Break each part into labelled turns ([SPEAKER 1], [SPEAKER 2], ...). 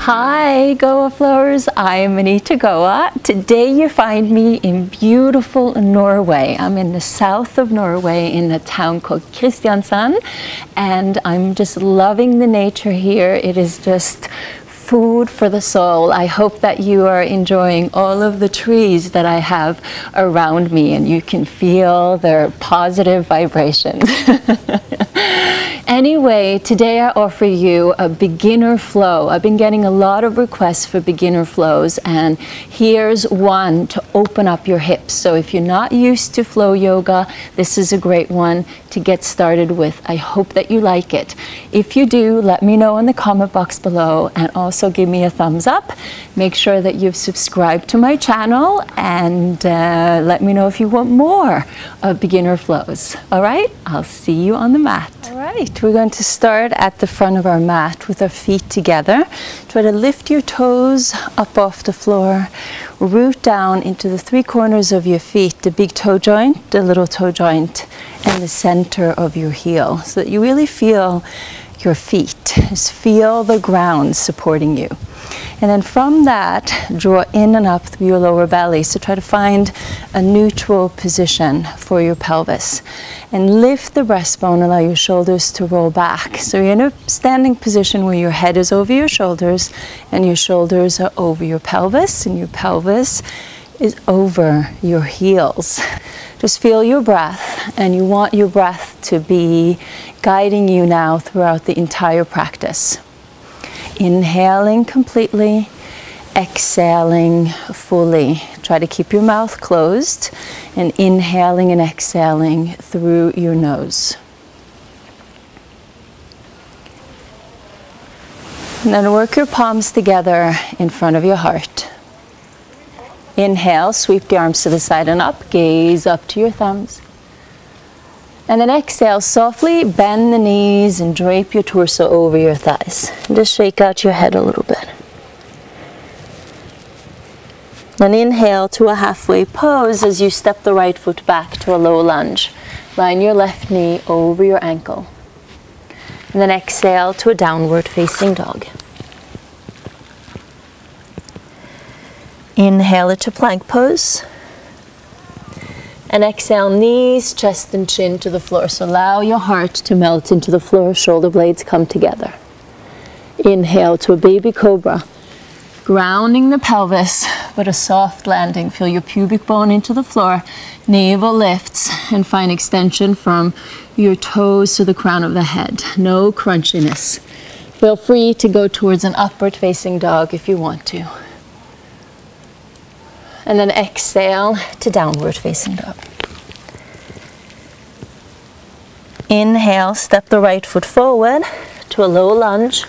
[SPEAKER 1] Hi Goa Flowers, I am Anita Goa. Today you find me in beautiful Norway. I'm in the south of Norway in a town called Kristiansand, and I'm just loving the nature here. It is just food for the soul. I hope that you are enjoying all of the trees that I have around me and you can feel their positive vibrations. Anyway, today I offer you a beginner flow. I've been getting a lot of requests for beginner flows, and here's one to open up your hips. So if you're not used to flow yoga, this is a great one to get started with. I hope that you like it. If you do, let me know in the comment box below, and also give me a thumbs up. Make sure that you've subscribed to my channel, and let me know if you want more of beginner flows. All right, I'll see you on the mat. All right, we're going to start at the front of our mat with our feet together. Try to lift your toes up off the floor. Root down into the three corners of your feet, the big toe joint, the little toe joint, and the center of your heel, so that you really feel your feet. Just feel the ground supporting you. And then from that, draw in and up through your lower belly. So try to find a neutral position for your pelvis. And lift the breastbone, allow your shoulders to roll back. So you're in a standing position where your head is over your shoulders and your shoulders are over your pelvis and your pelvis is over your heels. Just feel your breath, and you want your breath to be guiding you now throughout the entire practice. Inhaling completely, exhaling fully. Try to keep your mouth closed and inhaling and exhaling through your nose. And then work your palms together in front of your heart. Inhale, sweep the arms to the side and up, gaze up to your thumbs. And then exhale, softly bend the knees and drape your torso over your thighs. And just shake out your head a little bit. Then inhale to a halfway pose as you step the right foot back to a low lunge. Line your left knee over your ankle. And then exhale to a downward facing dog. Inhale to plank pose. And exhale, knees, chest and chin to the floor. So allow your heart to melt into the floor, shoulder blades come together. Inhale to a baby cobra. Grounding the pelvis, but a soft landing. Feel your pubic bone into the floor, navel lifts, and find extension from your toes to the crown of the head. No crunchiness. Feel free to go towards an upward facing dog if you want to. And then exhale to downward facing dog. Inhale, step the right foot forward to a low lunge.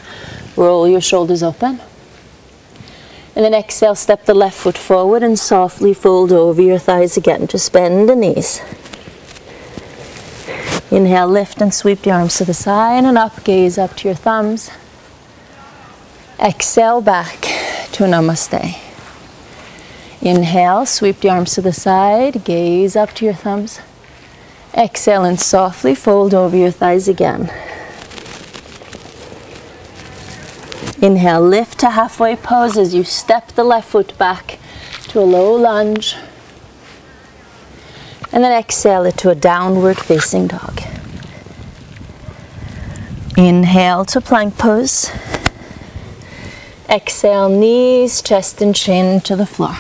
[SPEAKER 1] Roll your shoulders open. And then exhale, step the left foot forward and softly fold over your thighs again. Just bend the knees. Inhale, lift and sweep the arms to the side and up, gaze up to your thumbs. Exhale back to a namaste. Inhale, sweep the arms to the side, gaze up to your thumbs. Exhale and softly fold over your thighs again. Inhale, lift to halfway pose as you step the left foot back to a low lunge. And then exhale it to a downward facing dog. Inhale to plank pose. Exhale, knees, chest and chin to the floor.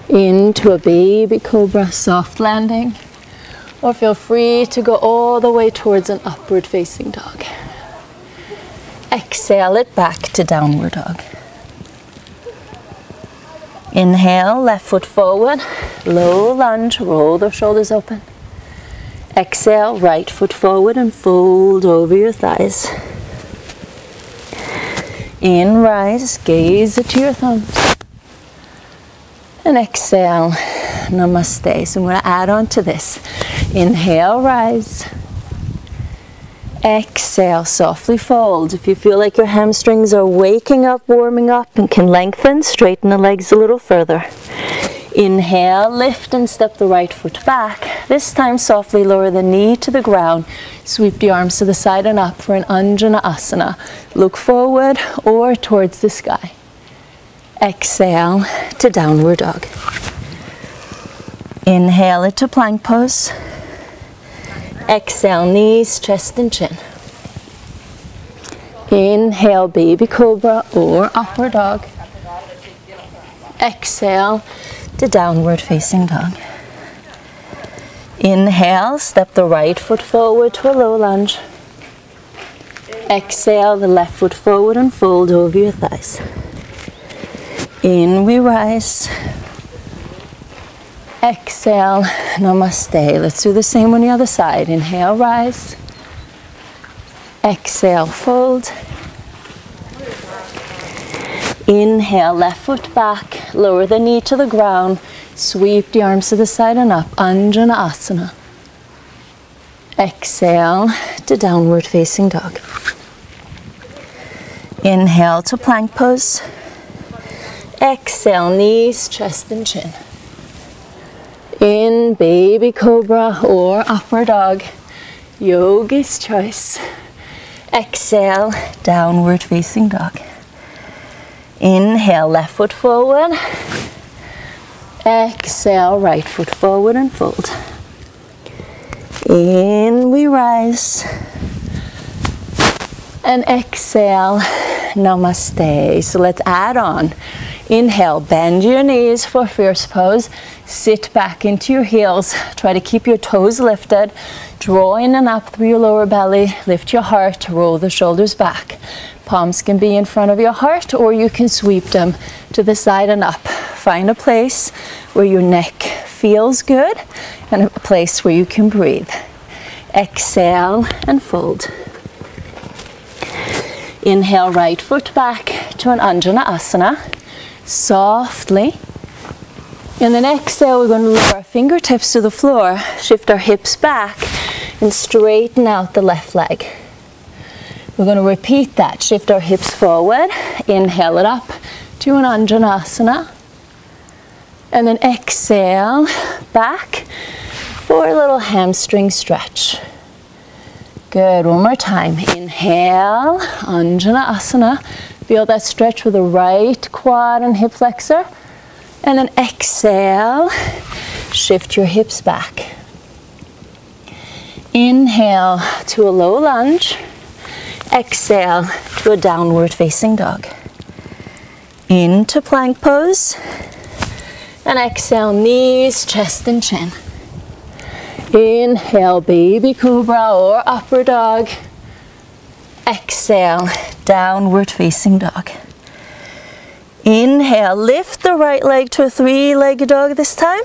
[SPEAKER 1] Into a baby cobra, soft landing, or feel free to go all the way towards an upward facing dog. Exhale it back to downward dog. Inhale, left foot forward, low lunge, roll the shoulders open. Exhale, right foot forward and fold over your thighs. In, rise, gaze to your thumbs. And exhale, namaste. So I'm going to add on to this. Inhale, rise. Exhale, softly fold. If you feel like your hamstrings are waking up, warming up, and can lengthen, straighten the legs a little further. Inhale, lift and step the right foot back. This time softly lower the knee to the ground. Sweep the arms to the side and up for an Anjana Asana. Look forward or towards the sky. Exhale to downward dog. Inhale it to plank pose. Exhale, knees, chest and chin. Inhale, baby cobra or upward dog. Exhale to downward facing dog. Inhale, step the right foot forward to a low lunge. Exhale, the left foot forward and fold over your thighs. In we rise. Exhale, namaste. Let's do the same on the other side. Inhale, rise. Exhale, fold. Inhale, left foot back, lower the knee to the ground, sweep the arms to the side and up, Anjana Asana. Exhale to downward facing dog. Inhale to plank pose. Exhale, knees, chest and chin. In baby cobra or upward dog, yogi's choice. Exhale, downward facing dog. Inhale, left foot forward. Exhale, right foot forward and fold. In we rise. And exhale, namaste. So let's add on. Inhale, bend your knees for fierce pose. Sit back into your heels. Try to keep your toes lifted. Draw in and up through your lower belly. Lift your heart, roll the shoulders back. Palms can be in front of your heart or you can sweep them to the side and up. Find a place where your neck feels good and a place where you can breathe. Exhale and fold. Inhale, right foot back to an Anjana Asana. Softly. And then exhale, we're going to lower our fingertips to the floor, shift our hips back and straighten out the left leg. We're going to repeat that. Shift our hips forward, inhale it up to an Anjanasana, and then exhale back for a little hamstring stretch. Good, one more time. Inhale, Anjanasana. Feel that stretch with the right quad and hip flexor. And then exhale, shift your hips back. Inhale to a low lunge. Exhale to a downward facing dog. Into plank pose. And exhale, knees, chest and chin. Inhale, baby cobra or upward dog. Exhale, downward facing dog. Inhale, lift the right leg to a three-legged dog this time.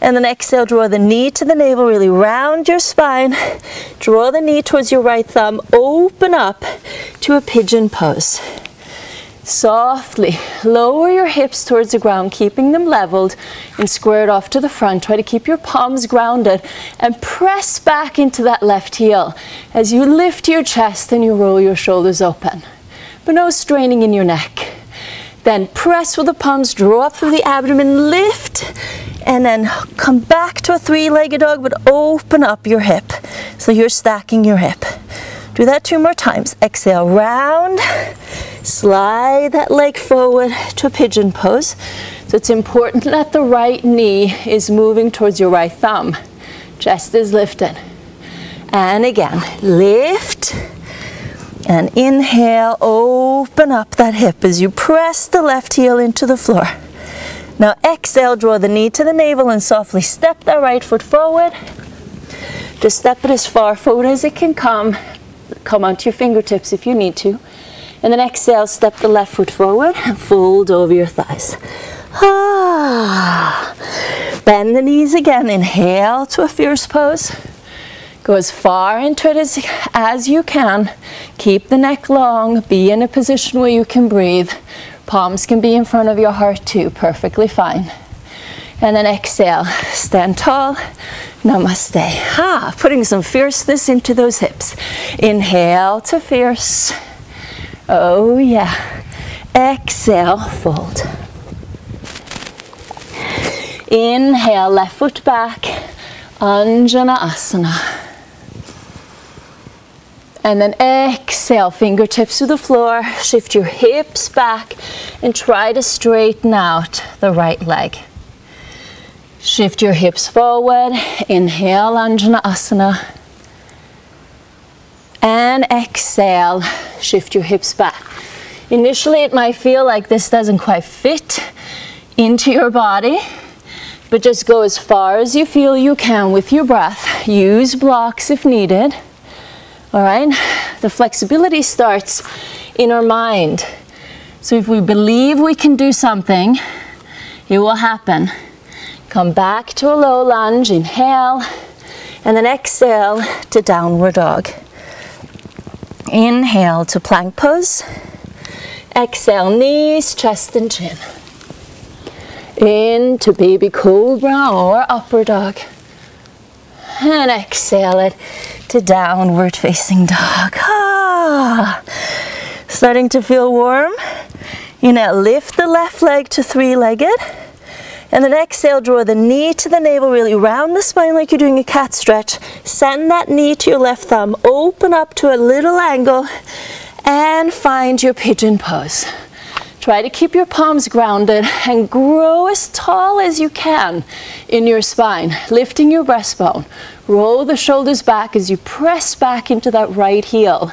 [SPEAKER 1] And then exhale, draw the knee to the navel, really round your spine. Draw the knee towards your right thumb, open up to a pigeon pose. Softly lower your hips towards the ground, keeping them leveled and squared off to the front. Try to keep your palms grounded and press back into that left heel as you lift your chest and you roll your shoulders open. But no straining in your neck. Then press with the palms, draw up through the abdomen, lift, and then come back to a three-legged dog, but open up your hip. So you're stacking your hip. Do that 2 more times. Exhale, round, slide that leg forward to a pigeon pose. So it's important that the right knee is moving towards your right thumb. Chest is lifted. And again, lift. And inhale, open up that hip as you press the left heel into the floor. Now exhale, draw the knee to the navel and softly step that right foot forward. Just step it as far forward as it can come. Come onto your fingertips if you need to. And then exhale, step the left foot forward and fold over your thighs. Bend the knees again. Inhale to a fierce pose. Go as far into it as you can. Keep the neck long. Be in a position where you can breathe. Palms can be in front of your heart too. Perfectly fine. And then exhale. Stand tall. Namaste. Putting some fierceness into those hips. Inhale to fierce. Oh yeah. Exhale, fold. Inhale, left foot back. Anjana Asana. And then exhale, fingertips to the floor, shift your hips back and try to straighten out the right leg. Shift your hips forward, inhale, Anjaneyasana. And exhale, shift your hips back. Initially, it might feel like this doesn't quite fit into your body, but just go as far as you feel you can with your breath. Use blocks if needed. All right, the flexibility starts in our mind. So if we believe we can do something, it will happen. Come back to a low lunge, inhale, and then exhale to downward dog. Inhale to plank pose. Exhale, knees, chest and chin. Into baby cobra or upward dog. And exhale it to downward facing dog. Starting to feel warm. Inhale, lift the left leg to three-legged. And then exhale, draw the knee to the navel, really round the spine like you're doing a cat stretch. Send that knee to your left thumb, open up to a little angle, and find your pigeon pose. Try to keep your palms grounded and grow as tall as you can in your spine, lifting your breastbone. Roll the shoulders back as you press back into that right heel.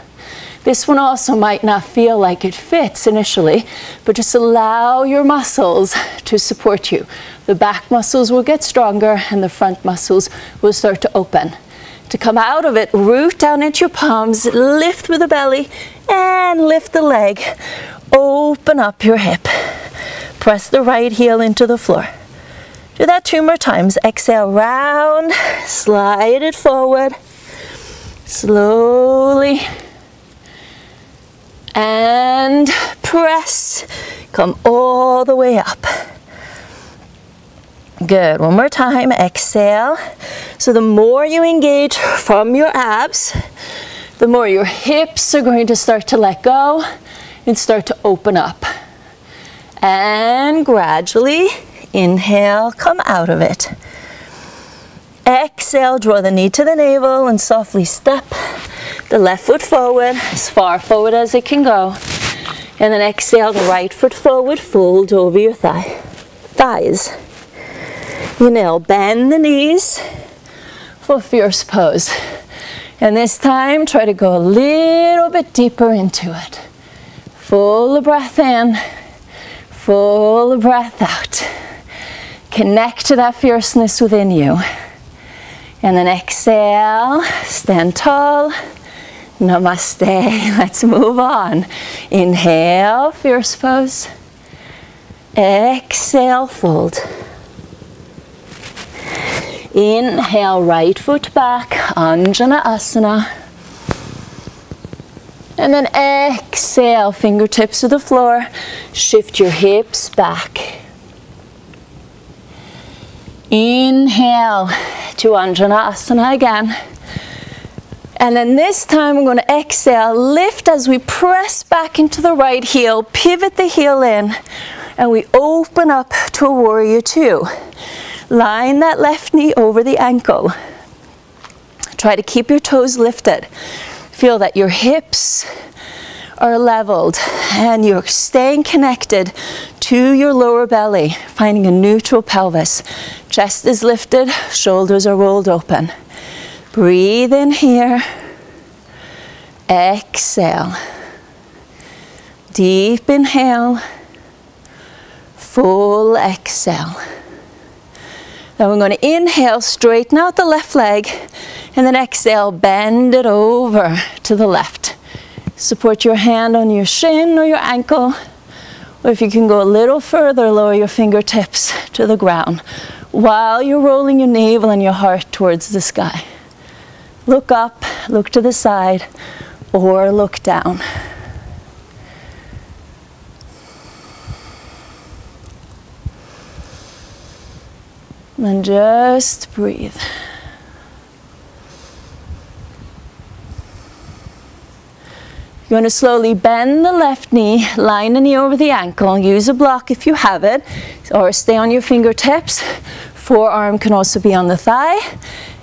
[SPEAKER 1] This one also might not feel like it fits initially, but just allow your muscles to support you. The back muscles will get stronger and the front muscles will start to open. To come out of it, root down into your palms, lift with the belly, and lift the leg. Open up your hip. Press the right heel into the floor. Do that 2 more times. Exhale, round, slide it forward, slowly, and press. Come all the way up. Good, 1 more time, exhale. So the more you engage from your abs, the more your hips are going to start to let go and start to open up. And gradually, inhale, come out of it. Exhale, draw the knee to the navel and softly step the left foot forward, as far forward as it can go. And then exhale, the right foot forward, fold over your thighs. Inhale, bend the knees for fierce pose. And this time, try to go a little bit deeper into it. Full breath in, full breath out. Connect to that fierceness within you. And then exhale, stand tall. Namaste. Let's move on. Inhale, fierce pose. Exhale, fold. Inhale, right foot back, Anjaneyasana. And then exhale, fingertips to the floor. Shift your hips back. Inhale to Anjaneyasana again. And then this time we're going to exhale, lift as we press back into the right heel, pivot the heel in, and we open up to a warrior two. Line that left knee over the ankle. Try to keep your toes lifted. Feel that your hips are leveled and you're staying connected to your lower belly, finding a neutral pelvis. Chest is lifted, shoulders are rolled open. Breathe in here. Exhale. Deep inhale. Full exhale. Then we're going to inhale, straighten out the left leg, and then exhale, bend it over to the left. Support your hand on your shin or your ankle, or if you can go a little further, lower your fingertips to the ground while you're rolling your navel and your heart towards the sky. Look up, look to the side, or look down. And just breathe. You're going to slowly bend the left knee, line the knee over the ankle. Use a block if you have it, or stay on your fingertips. Forearm can also be on the thigh.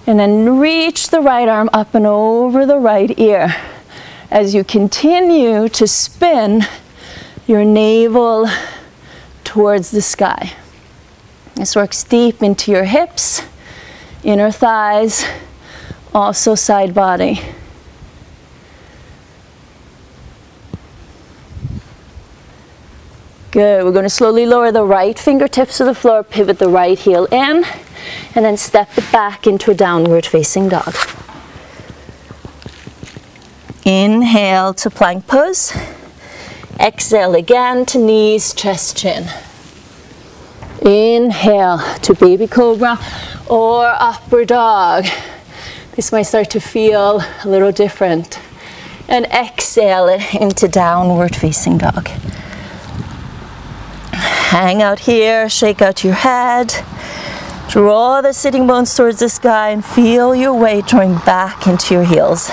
[SPEAKER 1] And then reach the right arm up and over the right ear. as you continue to spin your navel towards the sky. This works deep into your hips, inner thighs, also side body. Good. We're going to slowly lower the right fingertips to the floor, pivot the right heel in, and then step it back into a downward facing dog. Inhale to plank pose. Exhale again to knees, chest, chin. Inhale to baby cobra or upward dog. This might start to feel a little different. And exhale it into downward facing dog. Hang out here, shake out your head. Draw the sitting bones towards the sky and feel your weight drawing back into your heels.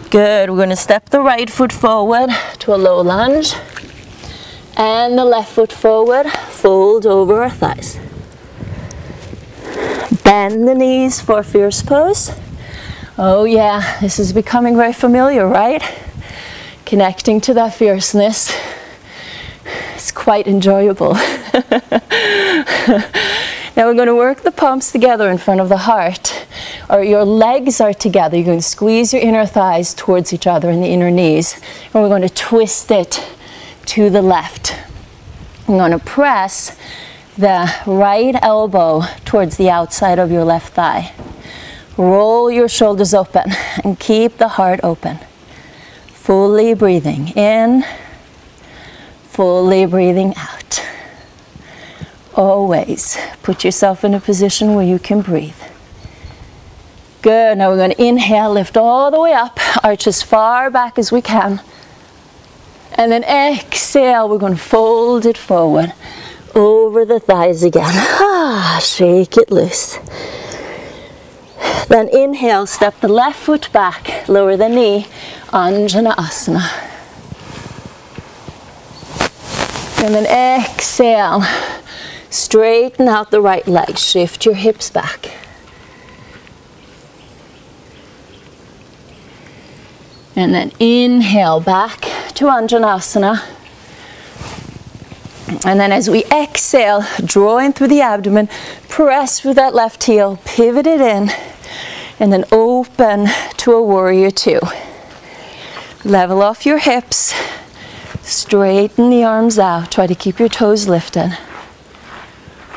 [SPEAKER 1] Good. We're going to step the right foot forward to a low lunge and the left foot forward, fold over our thighs. Bend the knees for fierce pose. Oh yeah, this is becoming very familiar, right? Connecting to that fierceness. It's quite enjoyable. Now we're going to work the palms together in front of the heart, or your legs are together. You're going to squeeze your inner thighs towards each other in the inner knees, and we're going to twist it to the left. I'm going to press the right elbow towards the outside of your left thigh. Roll your shoulders open and keep the heart open. Fully breathing in, fully breathing out. Always put yourself in a position where you can breathe. Good. Now we're going to inhale, lift all the way up, arch as far back as we can. And then exhale, we're going to fold it forward over the thighs again. Shake it loose. Then inhale, step the left foot back, lower the knee, Anjaneyasana. And then exhale, straighten out the right leg, shift your hips back. And then inhale back to Anjaneyasana. And then as we exhale, draw in through the abdomen, press with that left heel, pivot it in, and then open to a warrior two. Level off your hips, straighten the arms out, try to keep your toes lifted.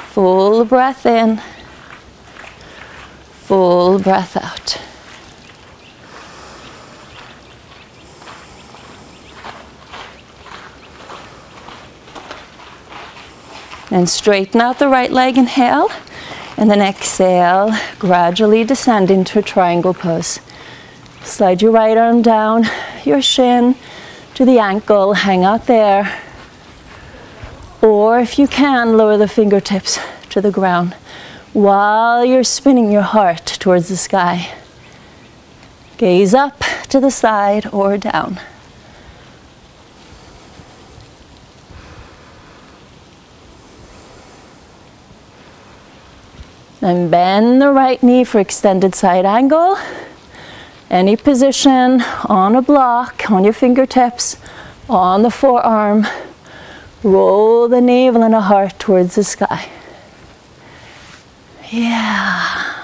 [SPEAKER 1] Full breath in, full breath out. And straighten out the right leg, inhale, and then exhale, gradually descend into a triangle pose. Slide your right arm down, your shin to the ankle, hang out there. Or if you can, lower the fingertips to the ground while you're spinning your heart towards the sky. Gaze up to the side or down. Then bend the right knee for extended side angle. Any position on a block, on your fingertips, on the forearm. Roll the navel and the heart towards the sky. Yeah.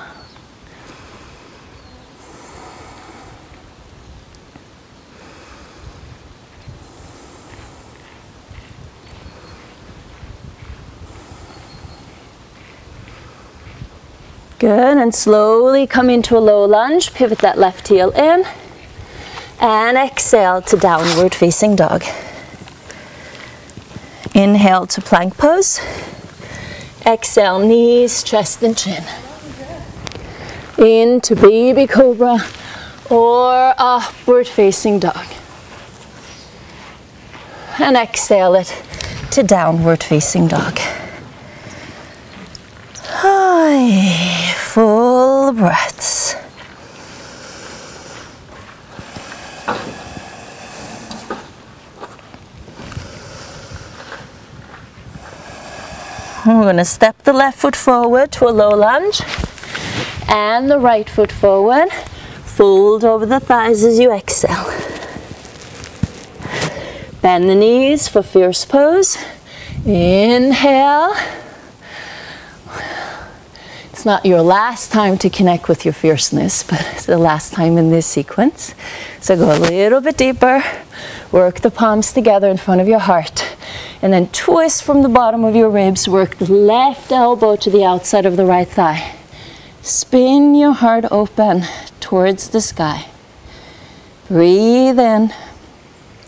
[SPEAKER 1] Good, and slowly come into a low lunge, pivot that left heel in, and exhale to downward facing dog. Inhale to plank pose, exhale knees, chest and chin. Into baby cobra or upward facing dog. And exhale it to downward facing dog. Full breaths. We're going to step the left foot forward to a low lunge and the right foot forward. Fold over the thighs as you exhale. Bend the knees for fierce pose. Inhale. It's not your last time to connect with your fierceness, but it's the last time in this sequence. So go a little bit deeper. Work the palms together in front of your heart. And then twist from the bottom of your ribs. Work the left elbow to the outside of the right thigh. Spin your heart open towards the sky. Breathe in.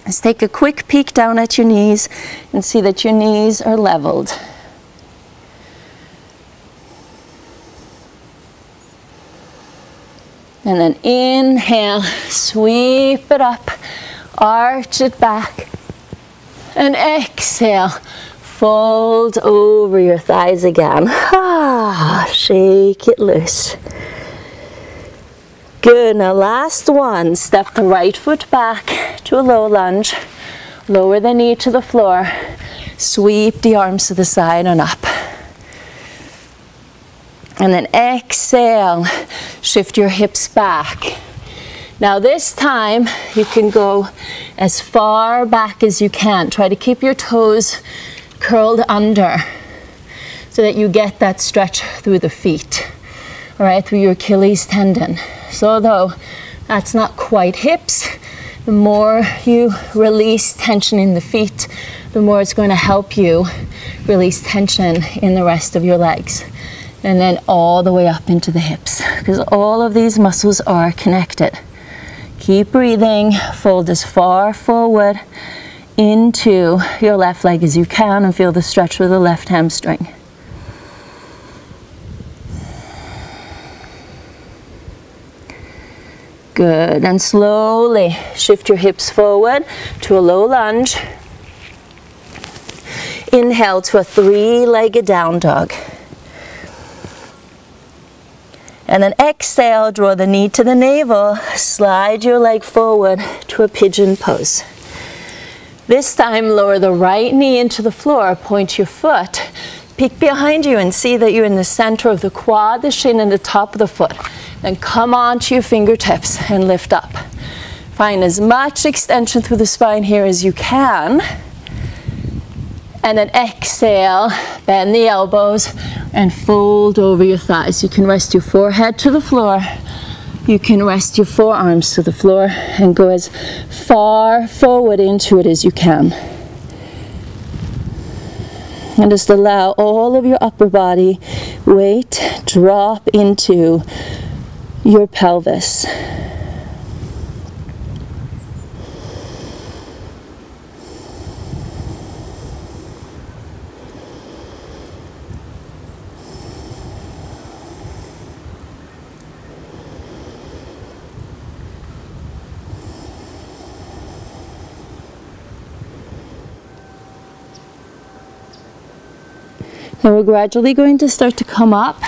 [SPEAKER 1] Let's take a quick peek down at your knees and see that your knees are leveled. And then inhale, sweep it up, arch it back. And exhale, fold over your thighs again. Shake it loose. Good, now last one. Step the right foot back to a low lunge. Lower the knee to the floor. Sweep the arms to the side and up. And then exhale, shift your hips back. Now this time, you can go as far back as you can. Try to keep your toes curled under so that you get that stretch through the feet, all right, through your Achilles tendon. So although that's not quite hips, the more you release tension in the feet, the more it's going to help you release tension in the rest of your legs. And then all the way up into the hips, because all of these muscles are connected. Keep breathing, fold as far forward into your left leg as you can and feel the stretch with the left hamstring. Good, and slowly shift your hips forward to a low lunge. Inhale to a three-legged down dog. And then exhale, draw the knee to the navel, slide your leg forward to a pigeon pose. This time, lower the right knee into the floor, point your foot, peek behind you and see that you're in the center of the quad, the shin, and the top of the foot. Then come onto your fingertips and lift up. Find as much extension through the spine here as you can. And then exhale, bend the elbows and fold over your thighs. You can rest your forehead to the floor. You can rest your forearms to the floor and go as far forward into it as you can. And just allow all of your upper body weight drop into your pelvis. Now we're gradually going to start to come up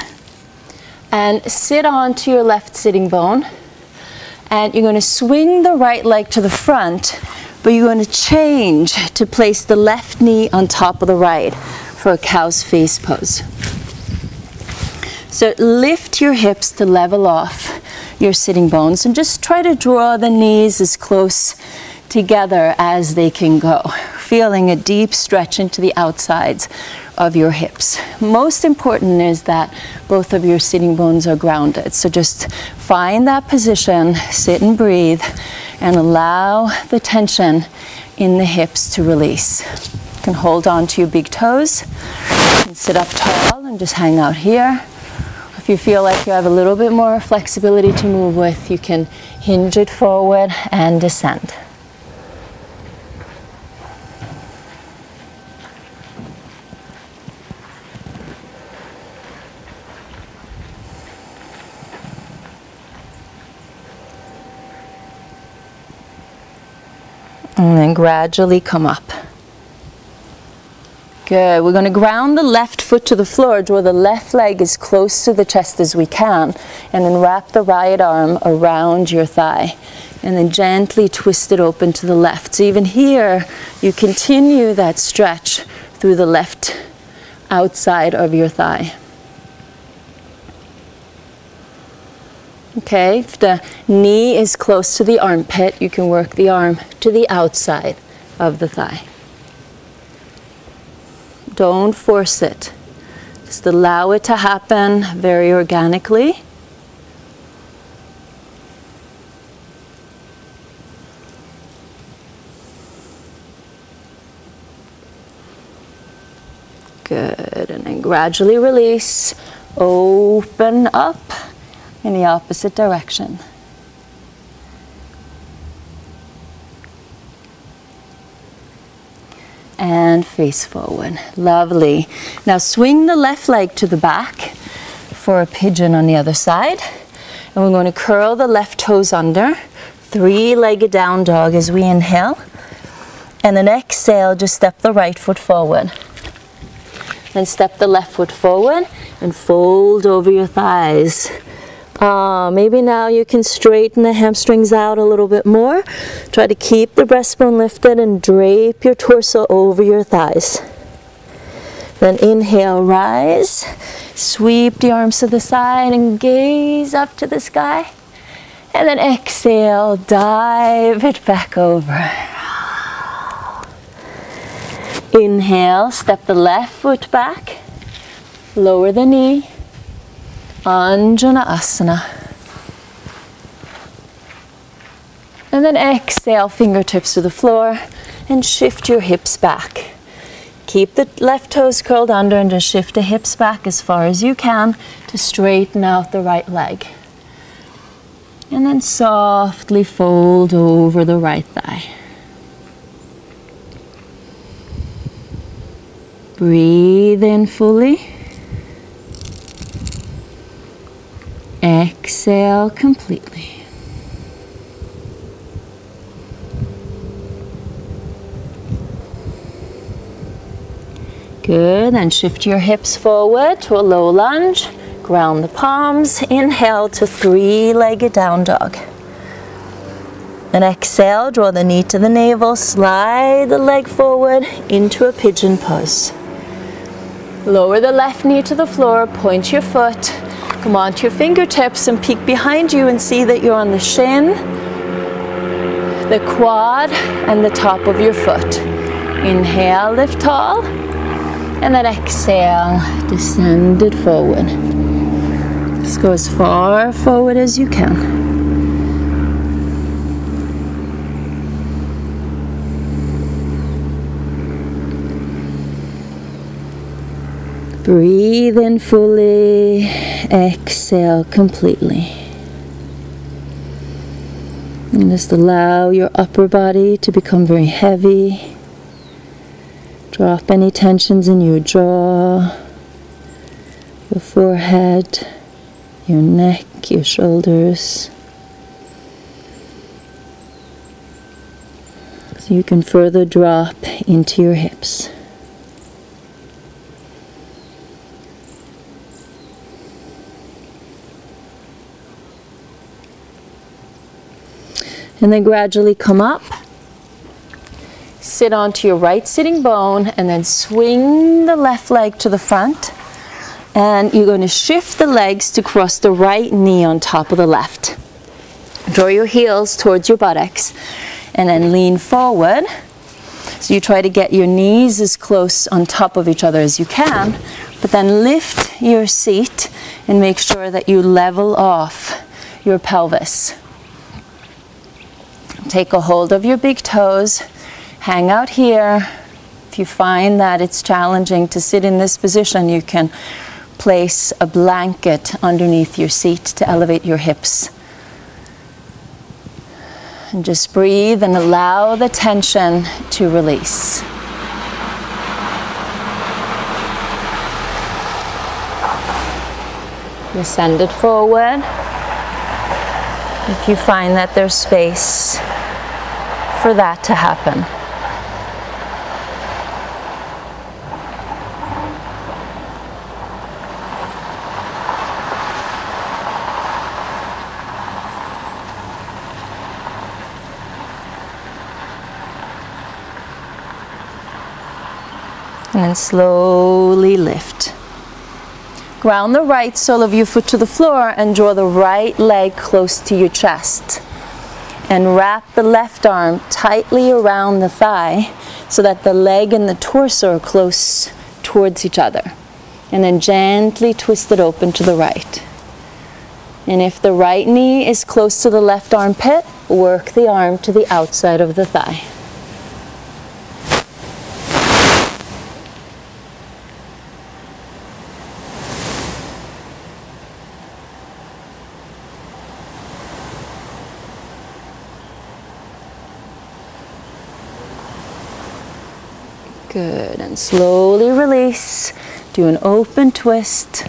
[SPEAKER 1] and sit onto your left sitting bone. And you're going to swing the right leg to the front, but you're going to change to place the left knee on top of the right for a cow's face pose. So lift your hips to level off your sitting bones and just try to draw the knees as close together as they can go, feeling a deep stretch into the outsides of your hips. Most important is that both of your sitting bones are grounded. So just find that position, sit and breathe, and allow the tension in the hips to release. You can hold on to your big toes and sit up tall and just hang out here. If you feel like you have a little bit more flexibility to move with, you can hinge it forward and descend. And then gradually come up. Good. We're going to ground the left foot to the floor, draw the left leg as close to the chest as we can, and then wrap the right arm around your thigh. And then gently twist it open to the left. So even here, you continue that stretch through the left outside of your thigh. Okay, if the knee is close to the armpit, you can work the arm to the outside of the thigh. Don't force it. Just allow it to happen very organically. Good, and then gradually release, open up in the opposite direction. And face forward. Lovely. Now swing the left leg to the back for a pigeon on the other side. And we're going to curl the left toes under. Three-legged down dog as we inhale. And then exhale, just step the right foot forward. Then step the left foot forward and fold over your thighs. Maybe now you can straighten the hamstrings out a little bit more. Try to keep the breastbone lifted and drape your torso over your thighs. Then inhale, rise. Sweep the arms to the side and gaze up to the sky. And then exhale, dive it back over. Inhale, step the left foot back. Lower the knee. Anjaneyasana. And then exhale, fingertips to the floor and shift your hips back. Keep the left toes curled under and just shift the hips back as far as you can to straighten out the right leg. And then softly fold over the right thigh. Breathe in fully. Exhale completely. Good, then shift your hips forward to a low lunge. Ground the palms. Inhale to three-legged down dog. Then exhale, draw the knee to the navel, slide the leg forward into a pigeon pose. Lower the left knee to the floor, point your foot. Come onto your fingertips and peek behind you and see that you're on the shin, the quad, and the top of your foot. Inhale, lift tall, and then exhale, descend it forward. Just go as far forward as you can. Breathe in fully, exhale completely. And just allow your upper body to become very heavy. Drop any tensions in your jaw, your forehead, your neck, your shoulders. So you can further drop into your hips. And then gradually come up, sit onto your right sitting bone, and then swing the left leg to the front. And you're going to shift the legs to cross the right knee on top of the left. Draw your heels towards your buttocks, and then lean forward. So you try to get your knees as close on top of each other as you can, but then lift your seat and make sure that you level off your pelvis. Take a hold of your big toes, hang out here. If you find that it's challenging to sit in this position, you can place a blanket underneath your seat to elevate your hips. And just breathe and allow the tension to release. Descend it forward. If you find that there's space for that to happen. And then slowly lift. Ground the right sole of your foot to the floor and draw the right leg close to your chest. And wrap the left arm tightly around the thigh so that the leg and the torso are close towards each other. And then gently twist it open to the right. And if the right knee is close to the left armpit, work the arm to the outside of the thigh. Good, and slowly release. Do an open twist.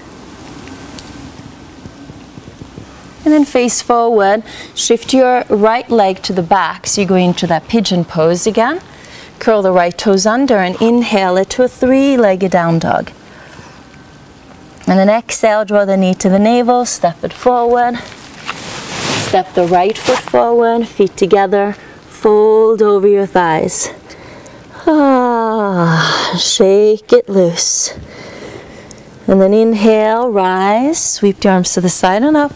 [SPEAKER 1] And then face forward. Shift your right leg to the back, so you go into that pigeon pose again. Curl the right toes under and inhale it to a three-legged down dog. And then exhale, draw the knee to the navel, step it forward. Step the right foot forward, feet together, fold over your thighs. Shake it loose. And then inhale, rise, sweep your arms to the side and up.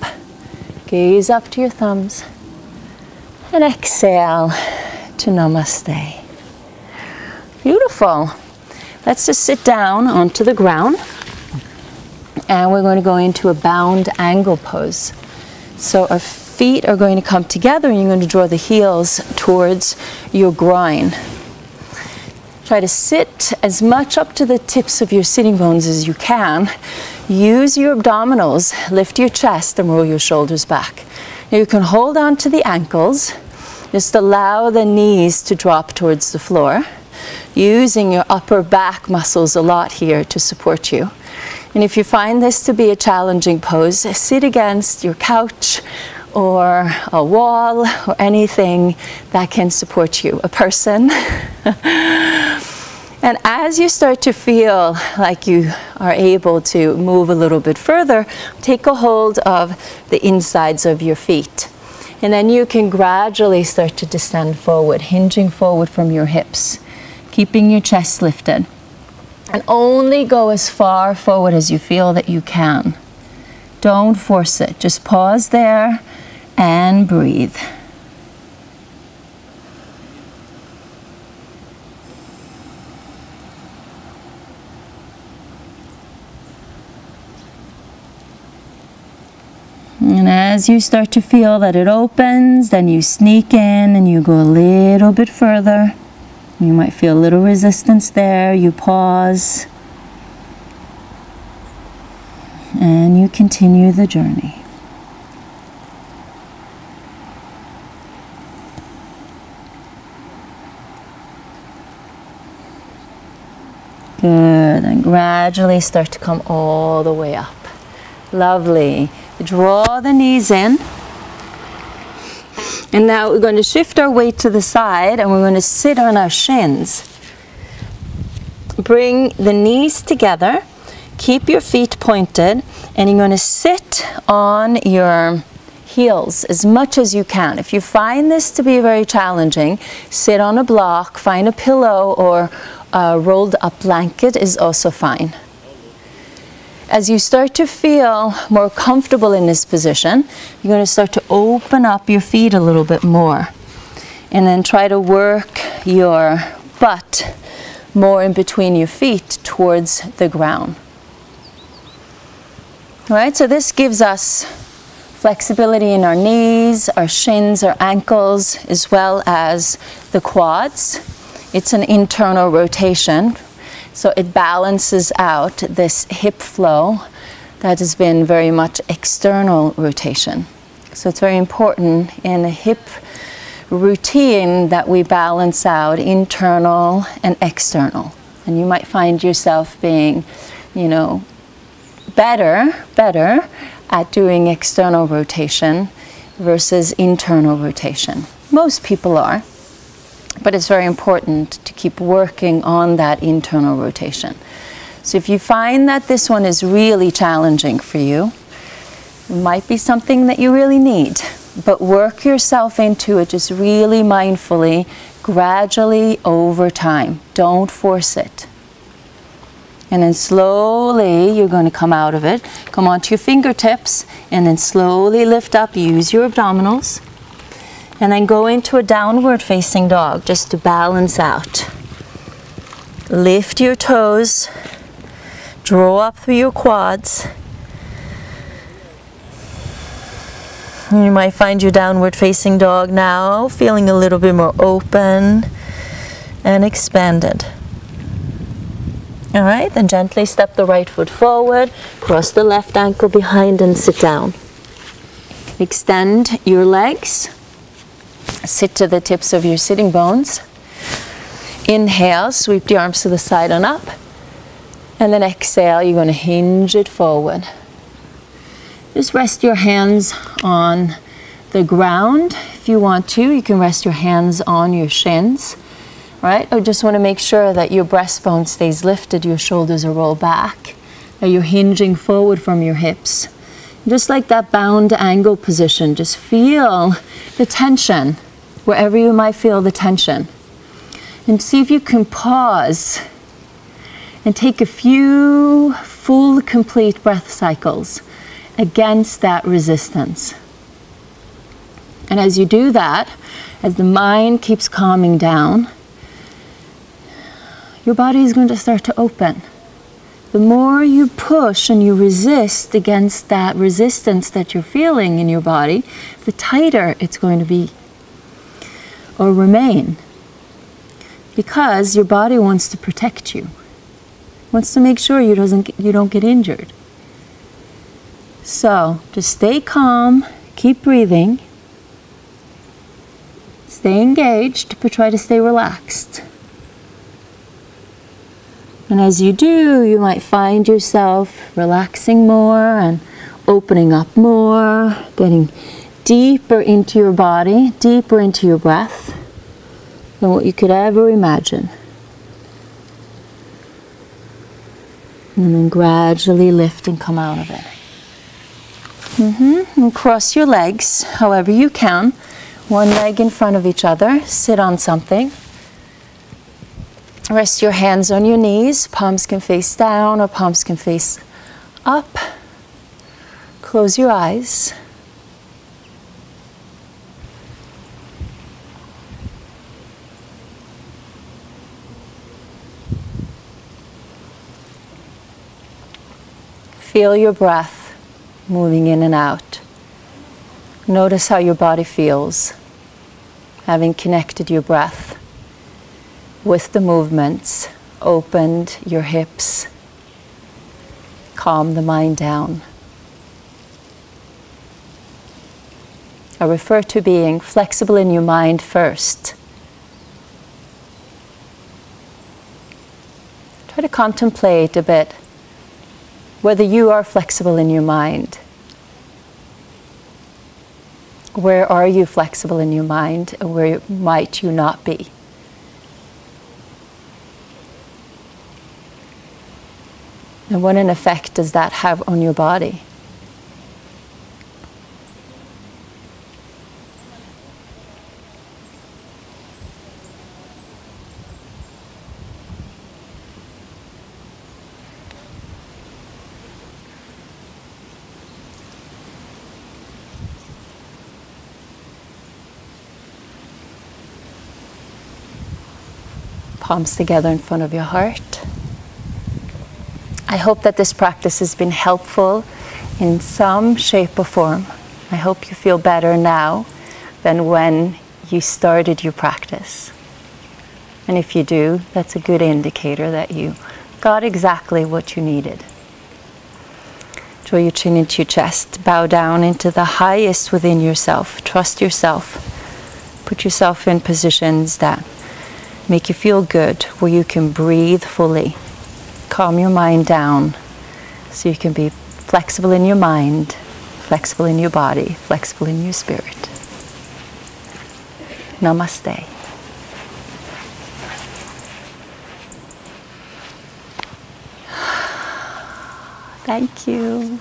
[SPEAKER 1] Gaze up to your thumbs. And exhale to namaste. Beautiful. Let's just sit down onto the ground. And we're going to go into a bound angle pose. So our feet are going to come together and you're going to draw the heels towards your groin. Try to sit as much up to the tips of your sitting bones as you can. Use your abdominals, lift your chest and roll your shoulders back. Now you can hold on to the ankles. Just allow the knees to drop towards the floor. Using your upper back muscles a lot here to support you. And if you find this to be a challenging pose, sit against your couch or a wall or anything that can support you, a person. And as you start to feel like you are able to move a little bit further, take a hold of the insides of your feet. And then you can gradually start to descend forward, hinging forward from your hips, keeping your chest lifted. And only go as far forward as you feel that you can. Don't force it. Just pause there and breathe. And as you start to feel that it opens, then you sneak in and you go a little bit further. You might feel a little resistance there. You pause. And you continue the journey. Good. And gradually start to come all the way up. Lovely. Draw the knees in. And now we're going to shift our weight to the side and we're going to sit on our shins. Bring the knees together. Keep your feet pointed and you're going to sit on your heels as much as you can. If you find this to be very challenging, sit on a block, find a pillow or a rolled up blanket is also fine. As you start to feel more comfortable in this position, you're going to start to open up your feet a little bit more. And then try to work your butt more in between your feet towards the ground. All right, so this gives us flexibility in our knees, our shins, our ankles, as well as the quads. It's an internal rotation. So it balances out this hip flow that has been very much external rotation. So it's very important in a hip routine that we balance out internal and external. And you might find yourself being, you know, better at doing external rotation versus internal rotation. Most people are. But it's very important to keep working on that internal rotation. So if you find that this one is really challenging for you, it might be something that you really need. But work yourself into it just really mindfully, gradually over time. Don't force it. And then slowly you're going to come out of it. Come onto your fingertips and then slowly lift up. Use your abdominals. And then go into a downward facing dog just to balance out. Lift your toes. Draw up through your quads. You might find your downward facing dog now feeling a little bit more open and expanded. All right, then gently step the right foot forward, cross the left ankle behind and sit down. Extend your legs. Sit to the tips of your sitting bones. Inhale, sweep the arms to the side and up. And then exhale, you're going to hinge it forward. Just rest your hands on the ground. If you want to, you can rest your hands on your shins. Right? I just want to make sure that your breastbone stays lifted, your shoulders are rolled back, that you're hinging forward from your hips. Just like that bound angle position, just feel the tension, wherever you might feel the tension. And see if you can pause and take a few full, complete breath cycles against that resistance. And as you do that, as the mind keeps calming down, your body is going to start to open. The more you push and you resist against that resistance that you're feeling in your body, the tighter it's going to be or remain. Because your body wants to protect you. Wants to make sure you don't get injured. So just stay calm, keep breathing, stay engaged, but try to stay relaxed. And as you do, you might find yourself relaxing more and opening up more, getting deeper into your body, deeper into your breath than what you could ever imagine. And then gradually lift and come out of it. And cross your legs however you can. One leg in front of each other. Sit on something. Rest your hands on your knees. Palms can face down or palms can face up. Close your eyes. Feel your breath moving in and out. Notice how your body feels, having connected your breath with the movements, opened your hips, calm the mind down. I refer to being flexible in your mind first. Try to contemplate a bit whether you are flexible in your mind. Where are you flexible in your mind, and where might you not be? And what an effect does that have on your body? Palms together in front of your heart. I hope that this practice has been helpful in some shape or form. I hope you feel better now than when you started your practice. And if you do, that's a good indicator that you got exactly what you needed. Draw your chin into your chest. Bow down into the highest within yourself. Trust yourself. Put yourself in positions that make you feel good, where you can breathe fully. Calm your mind down so you can be flexible in your mind, flexible in your body, flexible in your spirit. Namaste. Thank you.